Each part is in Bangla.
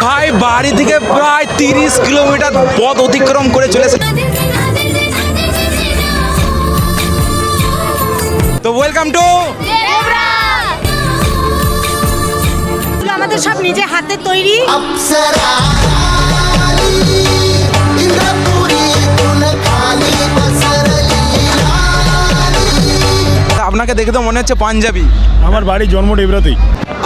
ভাই বাড়ি থেকে প্রায় 30 কিলোমিটার পথ অতিক্রম করে চলেছে। তো ওয়েলকাম টু আমাদের সব নিজে হাতে তৈরি। আপনাকে দেখে তো মনে হচ্ছে পাঞ্জাবি। আমার বাড়ি জন্ম ডেবরাতেই।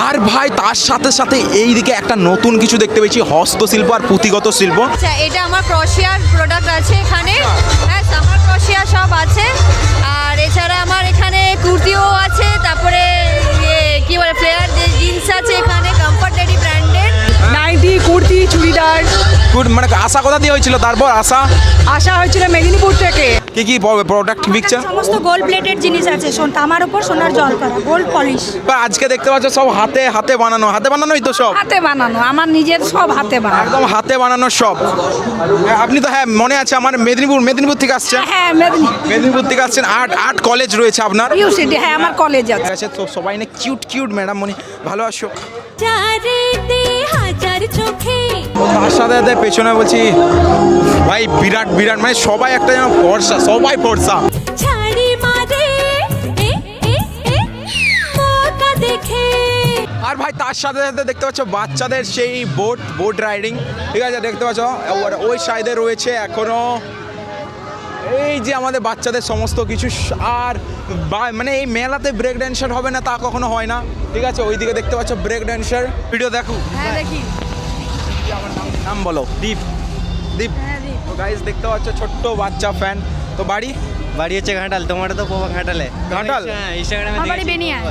আর ভাই তার সাথে সাথে এই দিকে একটা নতুন কিছু দেখতে পেয়েছি, হস্তশিল্প আর পুঁথিগত শিল্প। আচ্ছা, এটা আমার ক্রোশিয়ার প্রোডাক্ট আছে এখানে। হ্যাঁ, আমার ক্রোশিয়া সব আছে। আর এছাড়া আমার এখানে কুর্তিও আছে, তারপরে কি বলে ফ্লেয়ার যে জিন্স আছে এখানে, কমফর্ট লেডি ব্র্যান্ডের নাইটি, কুর্তি, চুড়িদার। মানে আশা কোথা দিয়ে হয়েছিল, তারপর আসা হয়েছিল মেদিনীপুর থেকে। কি কি প্রোডাক্ট বিকছে? সমস্ত গোল্ড প্লেটেড জিনিস আছে, তামার উপর সোনার জল করা, গোল্ড পলিশ। আজকে দেখতে পাচ্ছ সব হাতে বানানোই তো সব। হাতে বানানো, আমার নিজের সব হাতে বানানো। একদম হাতে বানানো সব। আপনি তো হ্যাঁ মনে আছে আমার মেদিনীপুর থেকে আসছেন। হ্যাঁ, মেদিনীপুর থেকে আসছেন। আর্ট কলেজ রয়েছে আপনার। ইউসিটি, হ্যাঁ আমার কলেজ আছে। আছে তো সবাই না কিউট ম্যাডাম মনি, ভালো আছো? তার সাথে সাথে পেছনে বলছি ভাই বিরাট মানে সবাই একটা যেন ফর্সা, সবাই ফর্সা। আর ভাই তার সাথে সাথে দেখতে পাচ্ছ বাচ্চাদের সেই বোট রাইডিং, ঠিক আছে দেখতে পাচ্ছ ওই সাইডে রয়েছে এখনো এই যে আমাদের বাচ্চাদের সমস্ত কিছু। আর মানে এই মেলাতে ব্রেক ড্যান্সার হবে না তা কখনো হয় না, ঠিক আছে। ওইদিকে দেখতে পাচ্ছ ব্রেক ড্যান্সার, ভিডিও দেখো। হ্যাঁ দেখি। আমার নাম বলো। দীপ। তো গাইস দেখতে পাচ্ছ ছোট্ট বাচ্চা ফ্যান। তো বাড়ি হচ্ছে ঘাটাল। তোমার তো প্রভা ঘাটালে। ঘাটাল? ইনস্টাগ্রামে আমার বাড়ি বেনিয়ায়।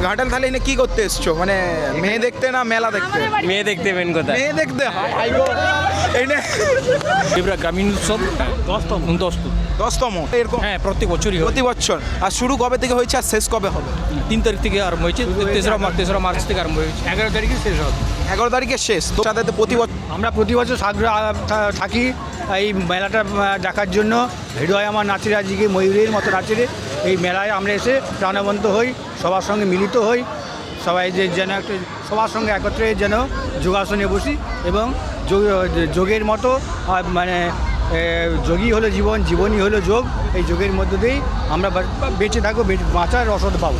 ঘাটাল। তাহলে এনে কি করতে এসছো, মানে মেয়ে দেখতে না মেলা দেখতে? মেয়ে দেখতে পেন কোথায়? মেয়ে দেখতে। হাই গো এইনে এবার গ্রামীণ উৎসব 10তম এরকম। হ্যাঁ, প্রত্যেক বছরই হয়। প্রতি বছর। আর শুরু কবে থেকে হয়েছে আর শেষ কবে হবে? 3 তারিখ থেকে আরম্ভ হয়েছে, তেসরা মার্চ থেকে আরম্ভ হয়েছে, 11 তারিখে শেষ হবে। 11 তারিখে শেষ। তো সাথে প্রতি বছর আমরা প্রতি বছর থাকি এই মেলাটা দেখার জন্য। ভিডিও হয় আমার নাচের, আজকে ময়ূরের মতো নাচের এই মেলায় আমরা এসে প্রাণবন্ত হই, সবার সঙ্গে মিলিত হই, সবাই যে যেন একটা সবার সঙ্গে একত্রে যেন যোগাসনে বসি এবং যোগের মতো মানে যোগই হলো জীবন, জীবনই হলো যোগ। এই যোগের মধ্য দিয়েই আমরা বেঁচে থাকবো, বাঁচার রসদ পাবো।